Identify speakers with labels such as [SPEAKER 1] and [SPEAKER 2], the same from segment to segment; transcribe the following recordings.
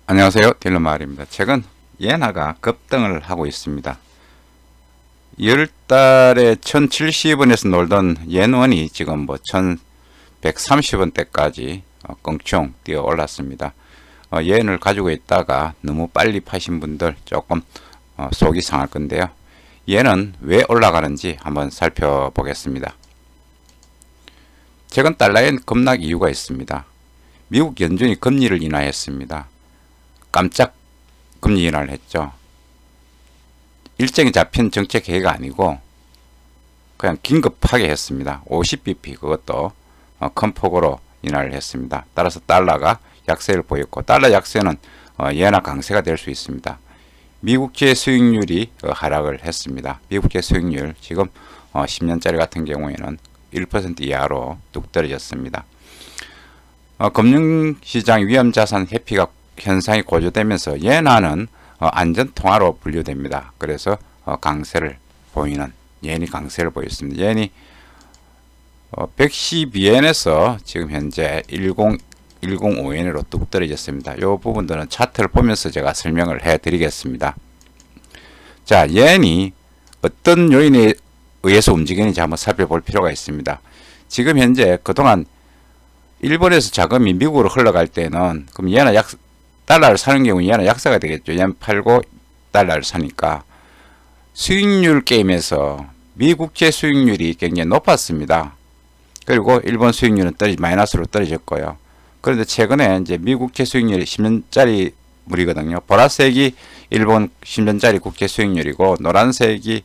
[SPEAKER 1] 안녕하세요. 딜러마을입니다. 최근 예나가 급등을 하고 있습니다. 10달에 1070원에서 놀던 옌원이 지금 뭐 1130원대까지 껑충 뛰어 올랐습니다. 옌을 가지고 있다가 너무 빨리 파신 분들 조금 속이 상할 건데요. 옌은 왜 올라가는지 한번 살펴보겠습니다. 최근 달러엔 급락 이유가 있습니다. 미국 연준이 금리를 인하했습니다. 깜짝 금리 인하를 했죠. 일정이 잡힌 정책 계획이 아니고 그냥 긴급하게 했습니다. 50bp 그것도 큰 폭으로 인하를 했습니다. 따라서 달러가 약세를 보였고, 달러 약세는 예나 강세가 될 수 있습니다. 미국채 수익률이 하락을 했습니다. 미국채 수익률 지금 10년짜리 같은 경우에는 1% 이하로 뚝 떨어졌습니다. 금융시장 위험자산 회피가 현상이 고조되면서 예나는 안전통화로 분류됩니다. 그래서 강세를 보이는 옌이 강세를 보였습니다. 옌이 112엔에서 지금 현재 1015엔으로 뚝 떨어졌습니다. 이 부분들은 차트를 보면서 제가 설명을 해 드리겠습니다. 자, 옌이 어떤 요인에 의해서 움직이는지 한번 살펴볼 필요가 있습니다. 지금 현재 그동안 일본에서 자금이 미국으로 흘러갈 때는 그럼 얘는 달러를 사는 경우 얘는 약세가 되겠죠. 얘는 팔고 달러를 사니까 수익률 게임에서 미국채 수익률이 굉장히 높았습니다. 그리고 일본 수익률은 마이너스로 떨어졌고요. 그런데 최근에 이제 미국채 수익률이 10년짜리 물이거든요. 보라색이 일본 10년짜리 국채 수익률이고 노란색이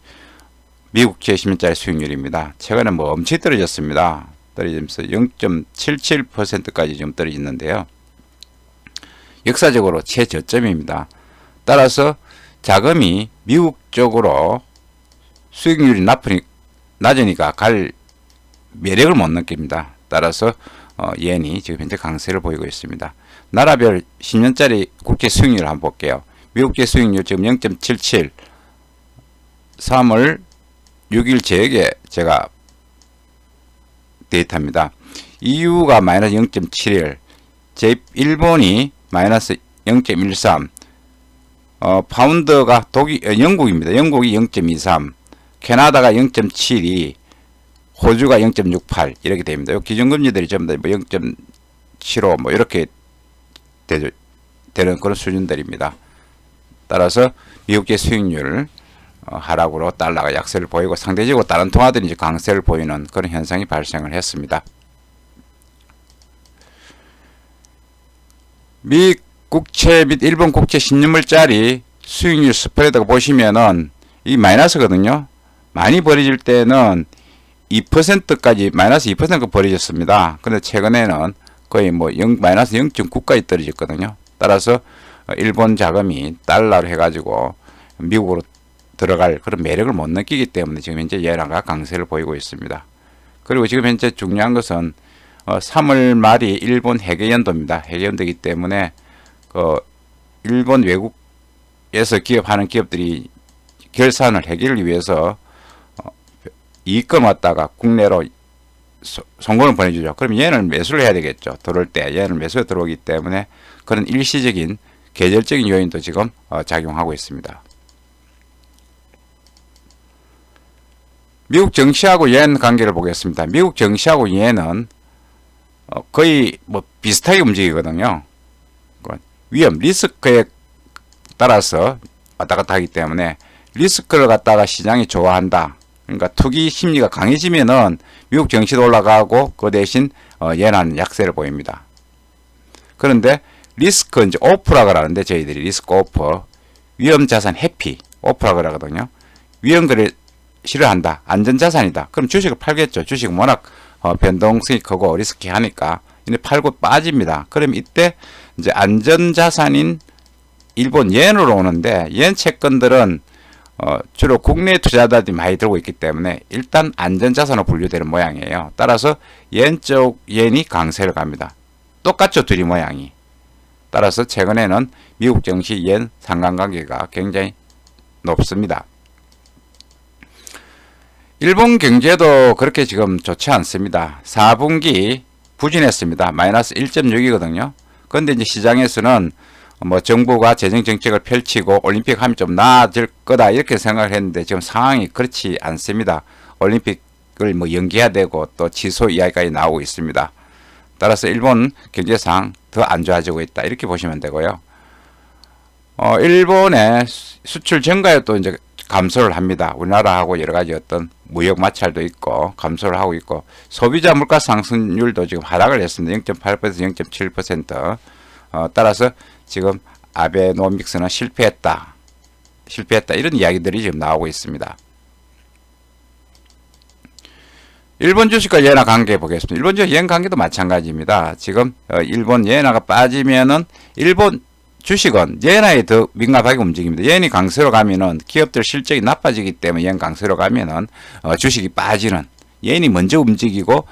[SPEAKER 1] 미국채 10년짜리 수익률입니다. 최근에 뭐 엄청 떨어졌습니다. 떨어지면서 0.77%까지 좀 떨어졌는데요. 역사적으로 최저점입니다. 따라서 자금이 미국 쪽으로 수익률이 낮으니까 갈 매력을 못 느낍니다. 따라서 옌이 지금 현재 강세를 보이고 있습니다. 나라별 10년짜리 국채 수익률을 한번 볼게요. 미국채 수익률 지금 0.77, 3월 6일 저녁에 제가 데이터입니다. EU가 마이너스 0.71, 일본이 마이너스 0.13, 파운드가 영국입니다. 영국이 0.23, 캐나다가 0.72, 호주가 0.68 이렇게 됩니다. 기준금리들이 전부 다 0.75 뭐 이렇게 되는 그런 수준들입니다. 따라서 미국계 수익률 하락으로 달러가 약세를 보이고 상대적으로 다른 통화들이 이제 강세를 보이는 그런 현상이 발생을 했습니다. 미 국채 및 일본 국채 10년물짜리 수익률 스프레드가 보시면은 이 마이너스거든요. 많이 벌어질 때는 2%까지 마이너스 2%가 벌어졌습니다. 근데 최근에는 거의 뭐 마이너스 0.9까지 떨어졌거든요. 따라서 일본 자금이 달러로 해가지고 미국으로 들어갈 그런 매력을 못 느끼기 때문에 지금 현재 예나가 강세를 보이고 있습니다. 그리고 지금 현재 중요한 것은 3월 말이 일본 해계연도입니다. 해계연도이기 때문에 일본 외국에서 기업하는 기업들이 결산을 해결을 위해서 이익금 왔다가 국내로 송금을 보내주죠. 그럼 얘는 매수를 해야 되겠죠. 들어올 때 얘는 매수에 들어오기 때문에 그런 일시적인 계절적인 요인도 지금 작용하고 있습니다. 미국 증시하고 옌 관계를 보겠습니다. 미국 증시하고 옌은 거의 뭐 비슷하게 움직이거든요. 위험, 리스크에 따라서 왔다 갔다 하기 때문에 리스크를 갖다가 시장이 좋아한다. 그러니까 투기 심리가 강해지면은 미국 증시도 올라가고 그 대신 옌은 약세를 보입니다. 그런데 리스크 이제 오프라 그러는데 저희들이 리스크 오프, 위험 자산 회피 오프라 그러거든요. 위험들을 싫어한다. 안전자산이다. 그럼 주식을 팔겠죠. 주식은 워낙 변동성이 크고 리스키하니까 이제 팔고 빠집니다. 그럼 이때 이제 안전자산인 일본 옌으로 오는데 옌 채권들은 주로 국내 투자자들이 많이 들고 있기 때문에 일단 안전자산으로 분류되는 모양이에요. 따라서 옌이 강세를 갑니다. 똑같죠. 둘이 모양이. 따라서 최근에는 미국 증시 옌 상관관계가 굉장히 높습니다. 일본 경제도 그렇게 지금 좋지 않습니다. 4분기 부진했습니다. 마이너스 1.6이거든요. 그런데 이제 시장에서는 뭐 정부가 재정 정책을 펼치고 올림픽 하면 좀 나아질 거다 이렇게 생각을 했는데 지금 상황이 그렇지 않습니다. 올림픽을 뭐 연기해야 되고 또 취소 이야기까지 나오고 있습니다. 따라서 일본 경제상 더 안 좋아지고 있다 이렇게 보시면 되고요. 일본의 수출 증가율도 이제 감소를 합니다. 우리나라하고 여러 가지 어떤 무역 마찰도 있고 감소를 하고 있고 소비자 물가 상승률도 지금 하락을 했습니다. 0.8%, 0.7%. 따라서 지금 아베노믹스는 실패했다 이런 이야기들이 지금 나오고 있습니다. 일본 주식과 예나 관계 보겠습니다. 일본 주식 yen 관계도 마찬가지입니다. 지금 일본 예나가 빠지면은 일본 주식은 예나에 더 민감하게 움직입니다. 예이 강세로 가면은 기업들 실적이 나빠지기 때문에 yen 강세로 가면은 주식이 빠지는 예인이 먼저 움직이고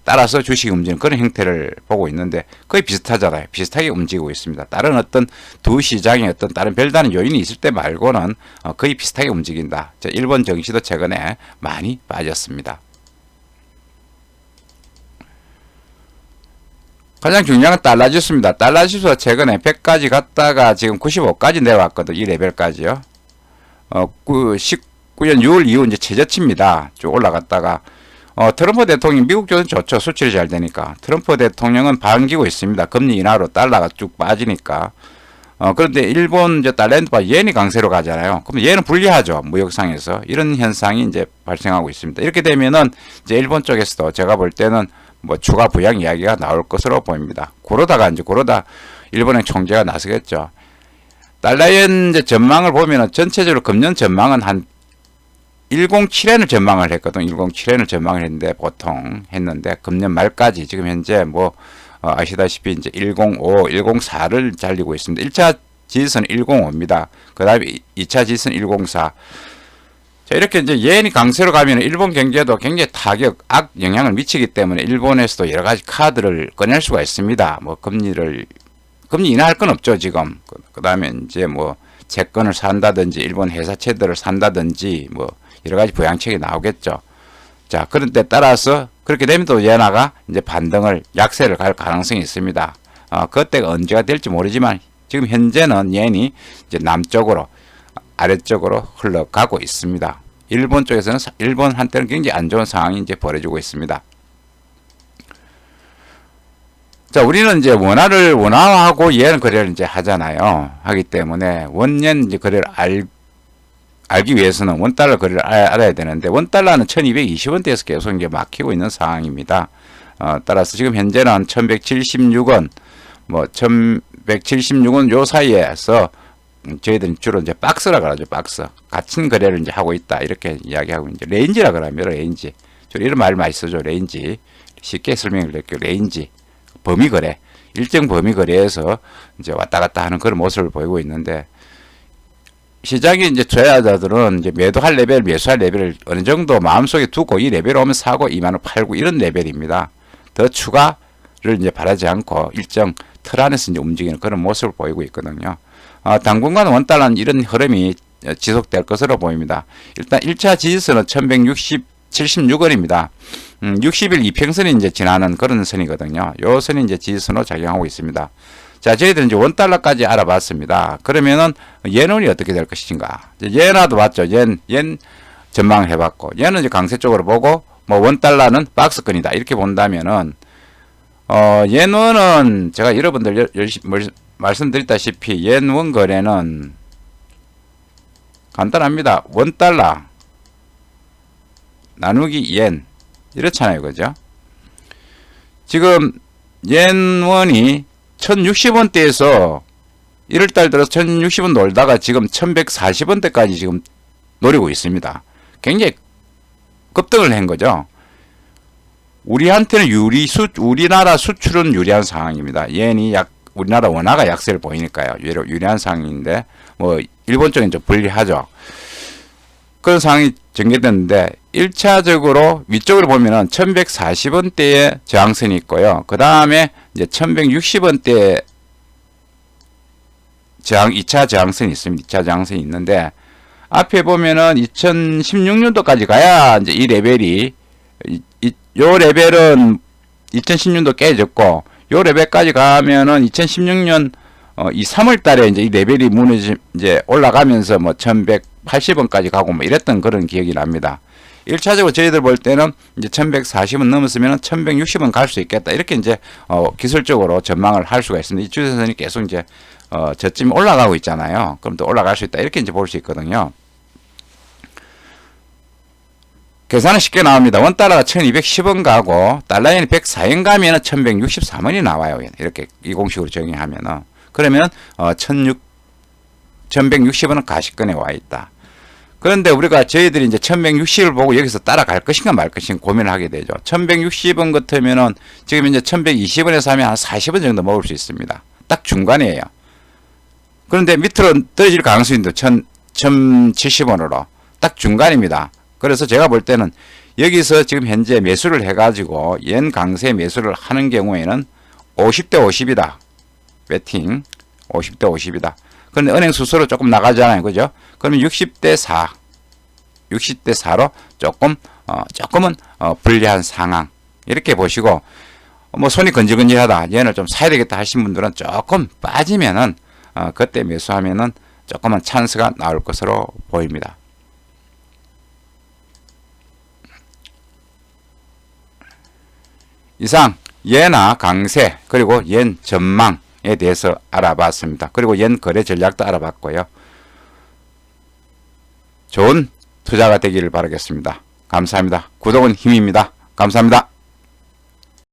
[SPEAKER 1] 따라서 주식이 움직이는 그런 형태를 보고 있는데 거의 비슷하잖아요. 비슷하게 움직이고 있습니다. 다른 어떤 두 시장에 어떤 다른 별다른 요인이 있을 때 말고는 거의 비슷하게 움직인다. 일본 증시도 최근에 많이 빠졌습니다. 가장 중요한 건 달러 지수입니다. 달러 지수가 최근에 100까지 갔다가 지금 95까지 내려왔거든요. 이 레벨까지요. 19년 6월 이후 이제 최저치입니다. 쭉 올라갔다가 트럼프 대통령 미국 쪽은 좋죠. 수출이 잘 되니까. 트럼프 대통령은 반기고 있습니다. 금리 인하로 달러가 쭉 빠지니까. 그런데 일본 이제 달러엔드와 예이 강세로 가잖아요. 그럼 얘는 불리하죠. 무역상에서. 이런 현상이 이제 발생하고 있습니다. 이렇게 되면은 이제 일본 쪽에서도 제가 볼 때는 뭐 추가 부양 이야기가 나올 것으로 보입니다. 그러다 일본의 총재가 나서겠죠. 달러엔 이제 전망을 보면은 전체적으로 금년 전망은 한 107엔을 전망을 했거든. 107엔을 전망을 했는데 보통 했는데 금년 말까지 지금 현재 뭐 아시다시피 이제 105, 104를 달리고 있습니다. 1차 지지선은 105입니다. 그 다음에 2차 지지선 104. 자, 이렇게 이제 예인이 강세로 가면 일본 경제도 굉장히 악 영향을 미치기 때문에 일본에서도 여러 가지 카드를 꺼낼 수가 있습니다. 뭐 금리 인하할 건 없죠, 지금. 그 다음에 이제 뭐 채권을 산다든지 일본 회사채들을 산다든지 뭐 여러 가지 부양책이 나오겠죠. 자, 그런데 따라서 그렇게 되면 또 예나가 이제 반등을 약세를 갈 가능성이 있습니다. 그때가 언제가 될지 모르지만 지금 현재는 예인이 이제 남쪽으로 아래쪽으로 흘러가고 있습니다. 일본 쪽에서는 일본 한때는 굉장히 안 좋은 상황이 이제 벌어지고 있습니다. 자, 우리는 이제 원화하고 yen 거래를 이제 하잖아요. 하기 때문에 원yen 이제 거래를 알기 위해서는 원달러 거래를 알아야 되는데 원달러는 1220원대에서 계속 이제 막히고 있는 상황입니다. 따라서 지금 현재는 1176원, 뭐 1176원 요 사이에서 저희들은 주로 이제 박스라 그러죠. 박스. 같은 거래를 이제 하고 있다. 이렇게 이야기하고 이제 레인지라 그러면 레인지. 저 이런 말 많이 쓰죠. 레인지. 쉽게 설명을 드릴게요. 레인지. 범위 거래. 일정 범위 거래에서 이제 왔다 갔다 하는 그런 모습을 보이고 있는데 시장에 이제 투자자들은 이제 매도할 레벨, 매수할 레벨을 어느 정도 마음속에 두고 이 레벨 오면 사고 2만원 팔고 이런 레벨입니다. 더 추가를 이제 바라지 않고 일정 틀 안에서 이제 움직이는 그런 모습을 보이고 있거든요. 당분간 원달러는 이런 흐름이 지속될 것으로 보입니다. 일단 1차 지지선은 1176원입니다. 60일 이평선이 이제 지나는 그런 선이거든요. 요 선이 이제 지지선으로 작용하고 있습니다. 자, 저희들은 이제 원달러까지 알아봤습니다. 그러면은 예는이 어떻게 될 것인가? 예나도 봤죠. yen 전망을 해봤고, 얘는 이제 강세 쪽으로 보고, 뭐 원달러는 박스권이다 이렇게 본다면은 yen은 제가 여러분들 말씀드렸다시피 옌원 거래는 간단합니다. 원달러 나누기 yen 이렇잖아요. 그죠? 지금 옌원이 1060원대에서 1월달 들어서 1060원 놀다가 지금 1140원대까지 지금 노리고 있습니다. 굉장히 급등을 한 거죠. 우리한테는 우리나라 수출은 유리한 상황입니다. 옌이 우리나라 원화가 약세를 보이니까요. 유리한 상황인데, 뭐, 일본 쪽은 좀 불리하죠. 그런 상황이 전개됐는데, 1차적으로 위쪽으로 보면은 1140원대에 저항선이 있고요. 그 다음에 이제 1160원대 2차 저항선이 있습니다. 2차 저항선이 있는데, 앞에 보면은 2016년도까지 가야 이제 이 레벨이, 요 레벨은 2016년도 깨졌고, 요 레벨까지 가면은 2016년 이 3월 달에 이제 이 레벨이 이제 올라가면서 뭐 1180원까지 가고 뭐 이랬던 그런 기억이 납니다. 1차적으로 저희들 볼 때는 이제 1140원 넘었으면 1160원 갈 수 있겠다. 이렇게 이제 기술적으로 전망을 할 수가 있습니다. 이 추세선이 계속 이제 저쯤 올라가고 있잖아요. 그럼 또 올라갈 수 있다. 이렇게 이제 볼 수 있거든요. 계산은 쉽게 나옵니다. 원달러가 1210원 가고 달러엔이 104엔 가면은 1163원이 나와요. 이렇게 이 공식으로 정의하면은. 그러면 1160원은 가시권에 와 있다. 그런데 우리가 저희들이 이제 1160을 보고 여기서 따라갈 것인가 말 것인가 고민을 하게 되죠. 1160원 같으면은 지금 이제 1120원에서 하면 한 40원 정도 먹을 수 있습니다. 딱 중간이에요. 그런데 밑으로 떨어질 가능성도 1070원으로 딱 중간입니다. 그래서 제가 볼 때는 여기서 지금 현재 매수를 해가지고 yen 강세 매수를 하는 경우에는 50대 50이다. 배팅 50대 50이다. 그런데 은행 수수료 조금 나가잖아요. 그죠? 그러면 60대 4. 60대 4로 조금은 불리한 상황. 이렇게 보시고, 뭐 손이 건질건질하다. 얘는 좀 사야 되겠다 하신 분들은 조금 빠지면은, 그때 매수하면은 조금만 찬스가 나올 것으로 보입니다. 이상, 예나 강세, 그리고 옌 전망에 대해서 알아봤습니다. 그리고 옌 거래 전략도 알아봤고요. 좋은 투자가 되기를 바라겠습니다. 감사합니다. 구독은 힘입니다. 감사합니다.